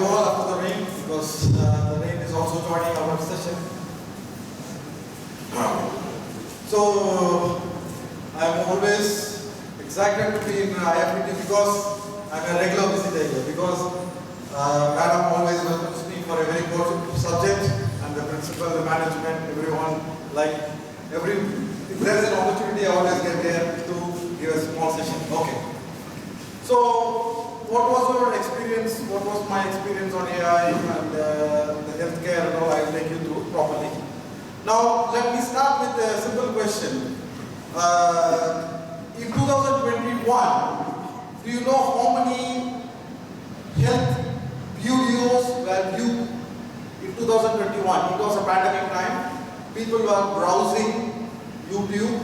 you all after the rain, because the rain is also joining our session. So I'm always excited to be in AICTE because I'm a regular visitor here, because Madam always welcomes me for a very good subject, and the principal, the management, everyone, if there's an opportunity, I always get there to give a small session. Okay. So what was your experience? What was my experience on AI and the healthcare and all? I'll take you through properly. Now, let me start with a simple question. In 2021, do you know how many health videos were viewed in 2021? It was a pandemic time. People were browsing YouTube,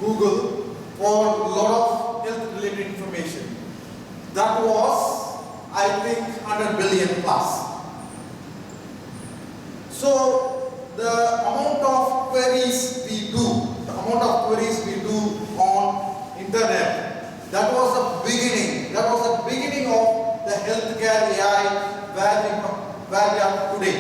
Google for a lot of health-related information. That was, I think, 100 billion plus. So the amount of queries we do, on internet, that was the beginning. That was the beginning of the healthcare AI where we are today.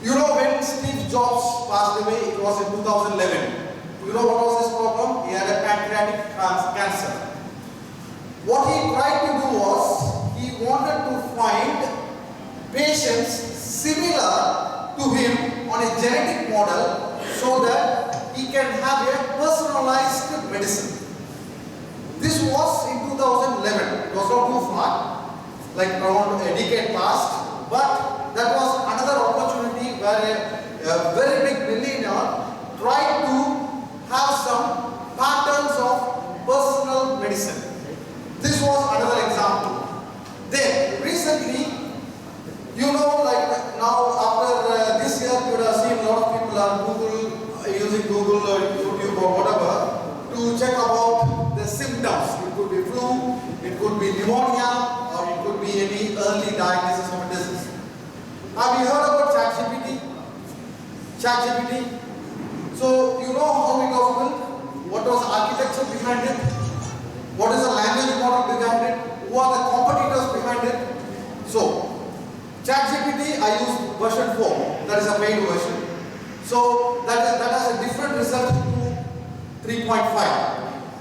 You know, when Steve Jobs passed away, it was in 2011. You know what was his problem? He had a pancreatic cancer. What he tried to do was, he wanted to find patients similar to him on a genetic model so that he can have a personalized medicine. This was in 2011. It was not too far, like around a decade past, but that was another opportunity where a very big billionaire tried to have some patterns of personal medicine. This was another example. Then, recently, you know, like now after this year, you would have seen a lot of people are using Google or YouTube or whatever to check about the symptoms. It could be flu, it could be pneumonia, or it could be any early diagnosis of a disease. Have you heard about ChatGPT? So, you know how it was built? What was the architecture behind it? What is the language model behind it? Who are the competitors behind it? So, ChatGPT, I use version 4. That is a paid version. So, that has a different result to 3.5.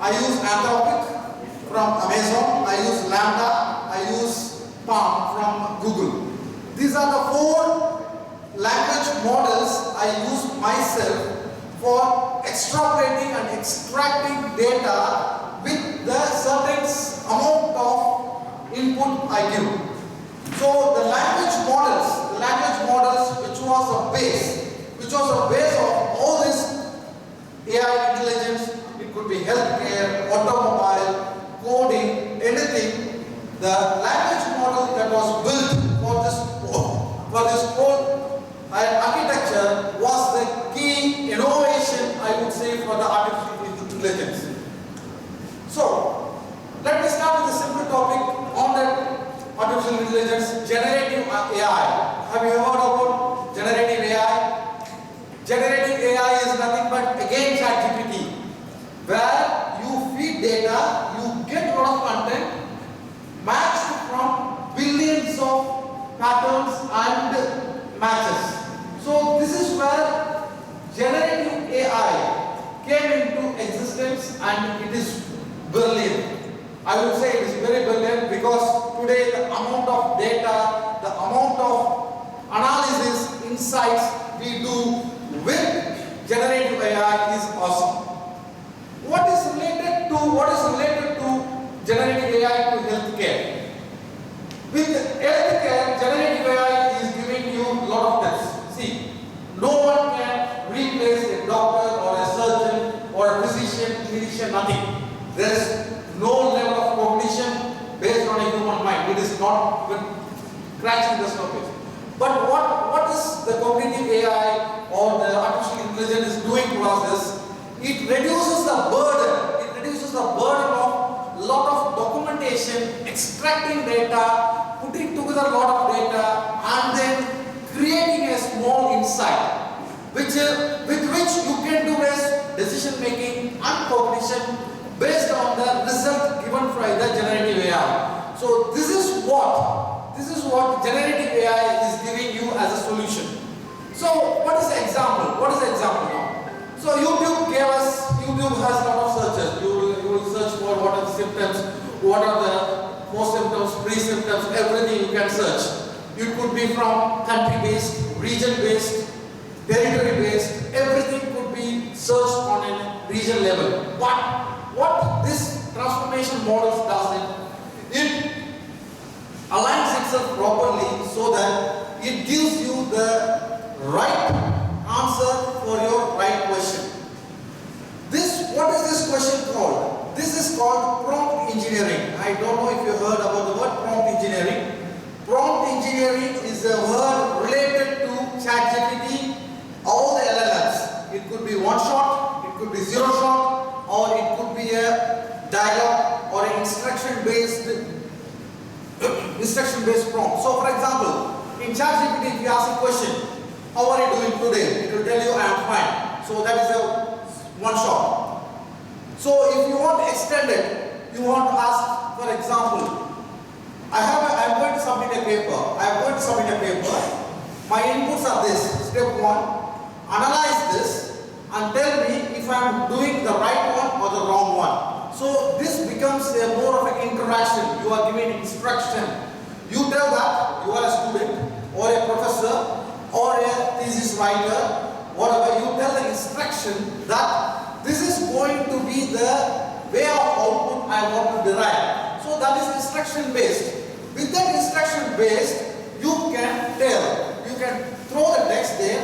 I use Anthropic from Amazon. I use Lambda. I use Palm from Google. These are the 4 language models I use myself for extrapolating and extracting data with the certain amount of input I give. So the language models which was a base of all this AI intelligence, it could be healthcare, automobile, coding, anything. The language model that was built for this whole architecture was the key innovation, I would say, for the artificial intelligence. So, let me start with a simple topic on that artificial intelligence, generative AI. Have you heard about generative AI? Generative AI is nothing but, again, ChatGPT, where you feed data, you get a lot of content matched from billions of patterns and matches. So, this is where generative AI came into existence, and it is brilliant. I would say it is very brilliant because today the amount of data, the amount of analysis, insights we do with generative AI is awesome. What is related to generative AI to healthcare? With healthcare, generative AI is giving you a lot of tests. See, no one can replace a doctor or a surgeon or a physician, clinician, nothing. There is no level of cognition based on a human mind. It is not even scratching the surface. But what is the cognitive AI or the artificial intelligence is doing to us is, it reduces the burden. It reduces the burden of lot of documentation, extracting data, putting together a lot of data, and then creating a small insight, with which you can do as decision making and cognition based on the result given by the generative AI. So this is what This is what generative AI is giving you as a solution. So what is the example? What is the example now? So YouTube has a lot of searches. You will search for what are the symptoms, what are the post-symptoms, pre-symptoms, everything you can search. It could be from country-based, region-based, territory-based, everything could be searched on a region level. But what this transformation model does it aligns itself properly so that it gives you the right answer for your right question. What is this question called? This is called prompt engineering. I don't know if you heard about the word prompt engineering. Prompt engineering is a word related to ChatGPT, all the LLMs. It could be one shot, it could be zero shot, or it could be a dialogue or an instruction-based prompt. So for example, in ChatGPT, if you ask a question, how are you doing today? It will tell you I am fine. So that is a one shot. So if you want to extend it, you want to ask, for example, I'm going to submit a paper. My inputs are this. Step 1, analyze this and tell me if I am doing the right one or the wrong one. So this becomes a more of an interaction. You are giving instruction. You tell that you are a student or a professor or a thesis writer, whatever. You tell the instruction that this is going to be the way of output I want to derive. So that is instruction based. With that instruction based, you can throw the text there,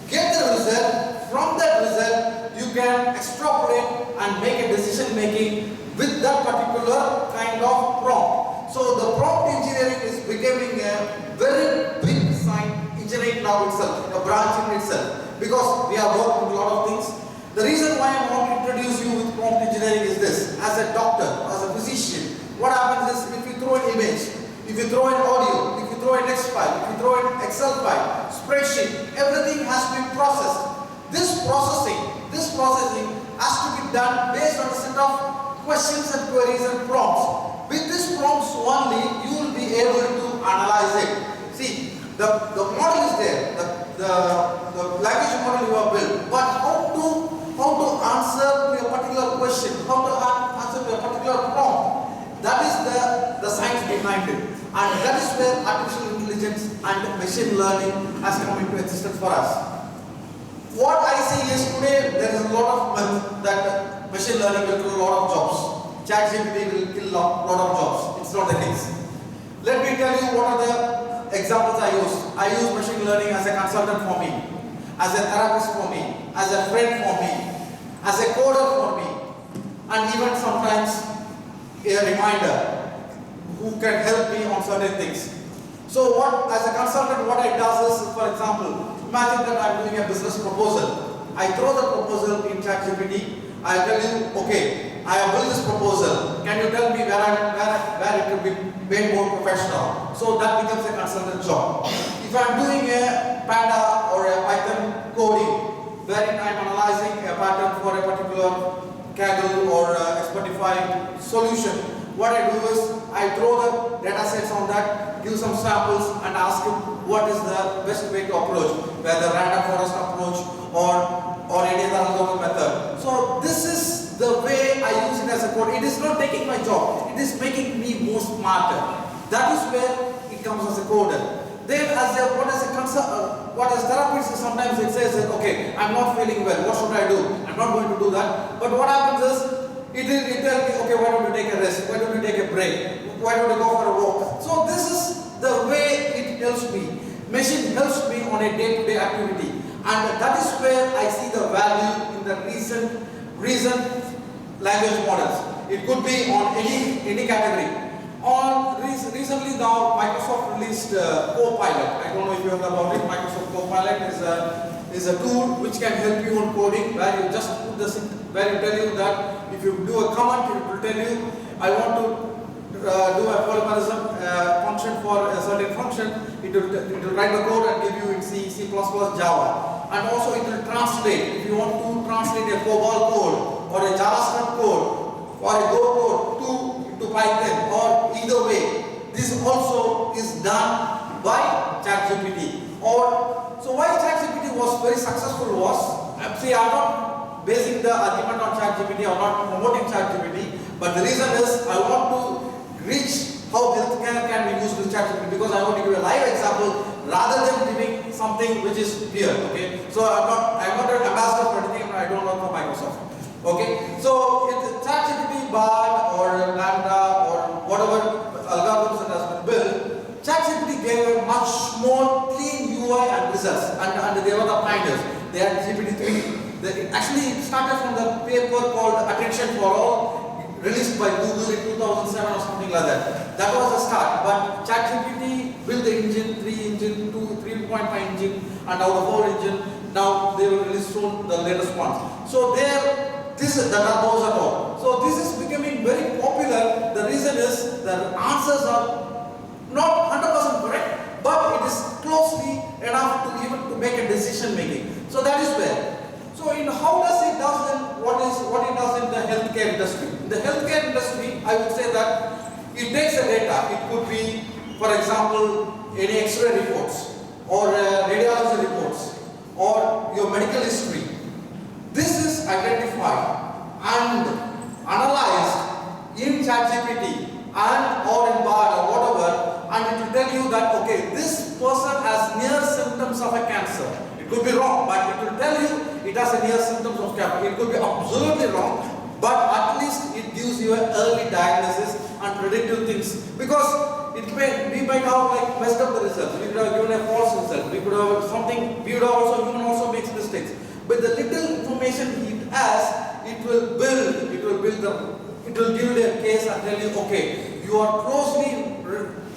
get the result. From that result, you can extrapolate and make a decision making with that particular kind of prompt. So the prompt engineering is becoming a very big science engineering now itself, a branch in itself, because we are working with a lot of things. The reason why I want to introduce you with prompt engineering is this. As a doctor, as a physician, what happens is if you throw an image, if you throw an audio, if you throw a text file, if you throw an Excel file, spreadsheet, everything has to be processed. This processing has to be done based on a set of questions and queries and prompts. With these prompts only, you will be able to analyze it. See, the model is there, the language model you have built, but how to answer to a particular question, how to answer to a particular prompt, that is the science behind it. And that is where artificial intelligence and machine learning has come into existence for us. What I see is today there is a lot of myth that machine learning will kill a lot of jobs. ChatGPT will kill a lot of jobs. It's not the case. Let me tell you what are the examples I use. I use machine learning as a consultant for me, as a therapist for me, as a friend for me, as a coder for me, and even sometimes a reminder who can help me on certain things. So as a consultant, what I do is, for example, imagine that I'm doing a business proposal. I throw the proposal in ChatGPT. I tell you, okay, I have built this proposal. Can you tell me where it will be made more professional? So that becomes a consultant job. If I'm doing a Panda or a Python coding, wherein I'm analyzing a pattern for a particular Kaggle or a Spotify solution, what I do is I throw the data sets on that, give some samples and ask him what is the best way to approach, whether random forest approach or any other algorithm method. So this is the way I use it as a code. It is not taking my job, it is making me more smarter. That is where it comes as a coder. Then what as therapist, sometimes it says that, okay, I'm not feeling well, what should I do? I'm not going to do that. But what happens is, it will tell me, okay, why don't you take a rest? Why don't you take a break? Why don't you go for a walk? So this is the way it helps me. Machine helps me on a day-to-day activity. And that is where I see the value in the recent language models. It could be on any category. Recently now, Microsoft released Copilot. I don't know if you heard about it. Microsoft Copilot is a tool which can help you on coding, where you just put where it tell you that if you do a command, it will tell you, I want to do a polymerism function for a certain function. It will write the code and give you in C, C++, Java. And also it will translate. If you want to translate a COBOL code or a JavaScript code or a Go code to Python, or either way, this this also is done by ChatGPT. Or so why ChatGPT was very successful was, see, I'm not basing the argument on ChatGPT, I'm not promoting ChatGPT, but the reason is I want to reach how healthcare can be used with ChatGPT, because I want to give a live example rather than giving something which is peer. Okay, so I'm not an ambassador for anything, and I don't work for Microsoft. Okay, so if ChatGPT bar or Lambda or whatever algorithms that has been built, ChatGPT gave a much more clean UI and results, and they were the pioneers. They had GPT-3. It actually started from the paper called Attention for All, released by Google in 2007 or something like that. That was the start. But ChatGPT built the engine, 3.5 engine, and now the 4 engine. Now they will release soon the latest ones. So this is the numbers at all. So this is becoming very popular. The reason is the answers are not 100% correct, but it is closely enough to even to make a decision making. So that is where. So in how does it does in what it does in the healthcare industry? In the healthcare industry, I would say that it takes the data. It could be, for example, any X-ray reports or radiology reports or your medical history. This is identified and analyzed in ChatGPT and or in BARD or whatever, and it will tell you that okay, this person has near symptoms of a cancer. It could be wrong, but it will tell you it has a near symptoms of cancer. It could be absolutely wrong, but at least it gives you an early diagnosis and predictive things, because we might have like messed up the results. We could have given a false result. We could have something. We would have also human also makes mistakes. But the little information it has, it will give you a case and tell you, okay, you are closely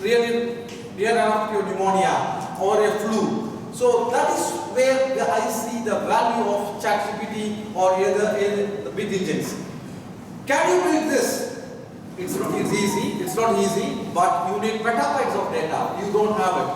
really near enough to your pneumonia or a flu. So that is where I see the value of ChatGPT or the big engines. Can you build this? It's easy, but you need petabytes of data. You don't have it.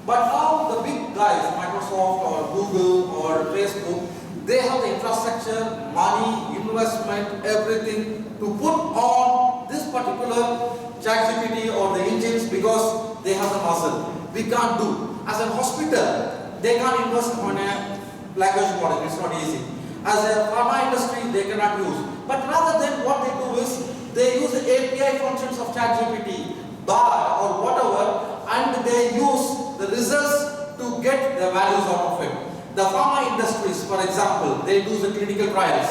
But now the big guys, Microsoft or Google or Facebook, they have the infrastructure, money, investment, everything to put on this particular ChatGPT or the engines, because they have the muscle. We can't do. As a hospital, they can't invest on a language model. It's not easy. As a pharma industry, they cannot use. But rather than what they do is, they use the API functions of ChatGPT, BARD or whatever, and they use the results to get the values out of it. The pharma industries, for example, they do the clinical trials.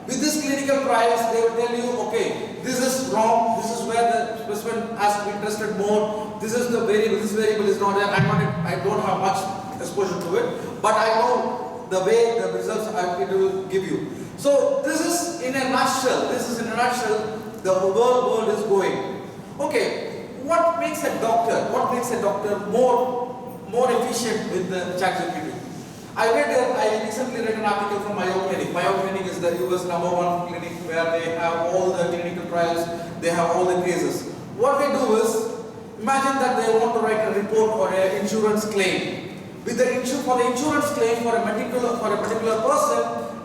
With these clinical trials, they will tell you, okay, this is wrong, this is where the specimen has to be tested more, this is the variable, this variable is not there. I don't have much exposure to it, but I know the way the results it will give you. So this is in a nutshell, the world is going. Okay, what makes a doctor more efficient with the ChatGPT? I recently read an article from Mayo Clinic. Mayo Clinic is the US #1 clinic where they have all the clinical trials, they have all the cases. What they do is, imagine that they want to write a report or an insurance claim. For the insurance claim for a particular person,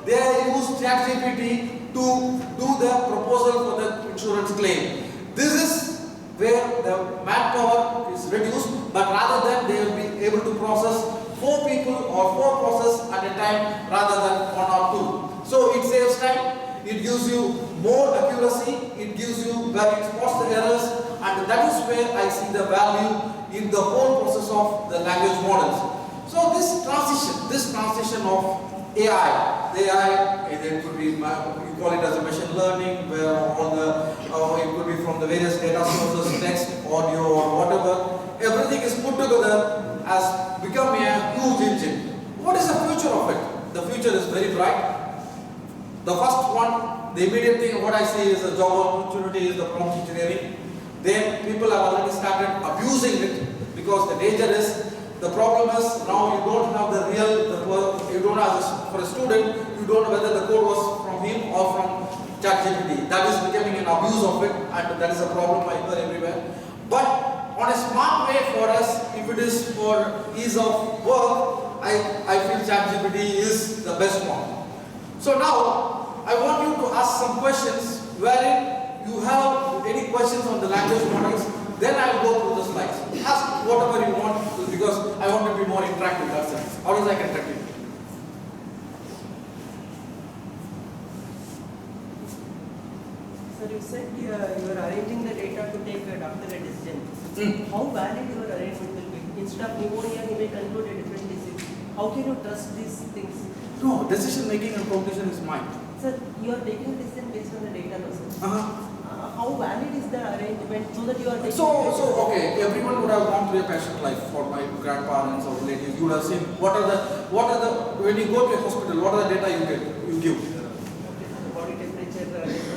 they use ChatGPT to do the proposal for the insurance claim. This is where the manpower is reduced, but rather than they will be able to process 4 people or 4 processes at a time rather than 1 or 2. So it saves time, it gives you more accuracy, it gives you where it spots the errors, and that is where I see the value in the whole process of the language models. So this transition of AI, it could be, you call it as a machine learning, where all it could be from the various data sources, text, audio, or whatever. Everything is put together has become a huge engine. What is the future of it? The future is very bright. The first one, the immediate thing what I see is a job opportunity is the prompt engineering. Then people have already started abusing it, because the danger is, the problem is now you don't have the real, you don't have, for a student, you don't know whether the code was from him or from ChatGPT. That is becoming an abuse of it, and that is a problem I hear everywhere. But on a smart way for us, if it is for ease of work, I feel ChatGPT is the best one. So now, I want you to ask some questions wherein you have any questions on the language models, Then I will go through the slides. Ask whatever you want because I want to be more interactive. That's it. How does I can interactive? Sir, you said you are arranging the data to take a doctorate decision. How valid your arrangement will be? Instead of pneumonia, he may conclude a different disease. How can you trust these things? No, decision making and conclusion is mine. Sir, you are taking decision based on the data, no, sir. How valid is the arrangement so that you are taking? Okay, everyone would have gone through a patient life. For my grandparents or relatives, you would have seen what are the when you go to a hospital, what are the data you give? Body temperature,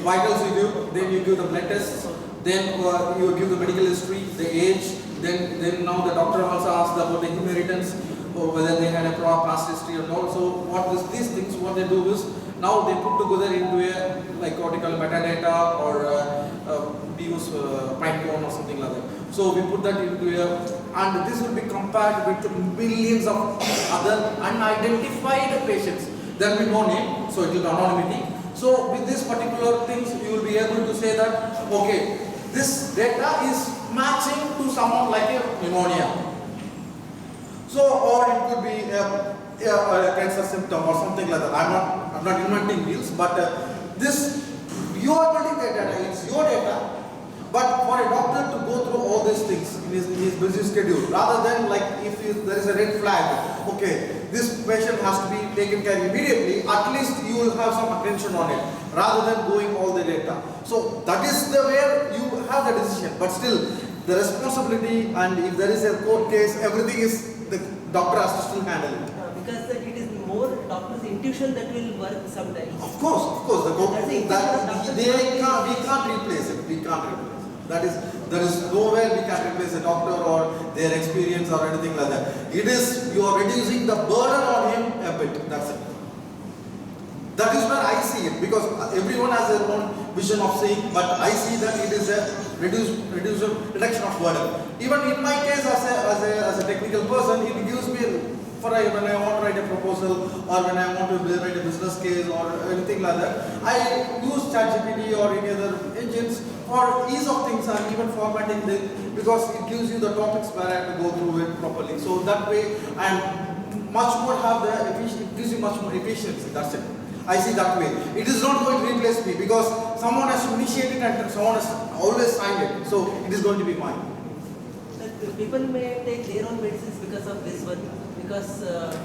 vitals you give, then you give the blood tests, then you give the medical history, the age, then now the doctor also asks about the inheritance or whether they had a past history or not. So these things, what they do is now they put together into a like what you call metadata or we use Pinecone or something like that. So we put that into and this will be compared with millions of other unidentified patients. There will be no name, so it will be anonymity. So with this particular things, you will be able to say that, okay, this data is matching to someone like a pneumonia. So, or it could be a cancer symptom or something like that. I'm not inventing wheels, but you are building the data, it's your data. But for a doctor to go through all these things in his busy schedule, rather than like if there is a red flag, okay, this patient has to be taken care of immediately, at least you will have some attention on it, rather than going all the data. So that is the where you have the decision, but still the responsibility and if there is a court case, everything is the doctor has to still handle it. Because it is more doctor's intuition that will work sometimes. Of course, we can't replace it. We can't replace it. There is nowhere we can replace a doctor or their experience or anything like that. It is, you are reducing the burden on him a bit, that's it. That is where I see it, because everyone has their own vision of seeing, but I see that it is a reduction of burden. Even in my case as a technical person, it gives me, when I want to write a proposal or when I want to write a business case or anything like that, I use ChatGPT or any other engines for ease of things and even formatting them, because it gives you the topics where I have to go through it properly. So that way, and much more it gives you much more efficiency, that's it. I see that way. It is not going to replace me because someone has to initiate it and someone has always signed it. So it is going to be mine. People may take their own medicines because of this one. Because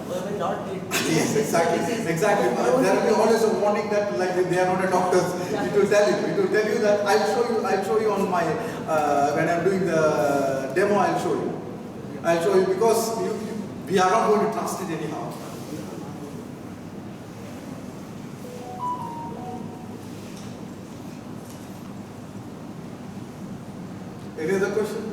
when not yes, exactly. There will be always a warning that like they are not a doctors. Yeah. It will tell you that I'll show you on my when I'm doing the demo. I'll show you because we are not going to trust it anyhow. Any other question?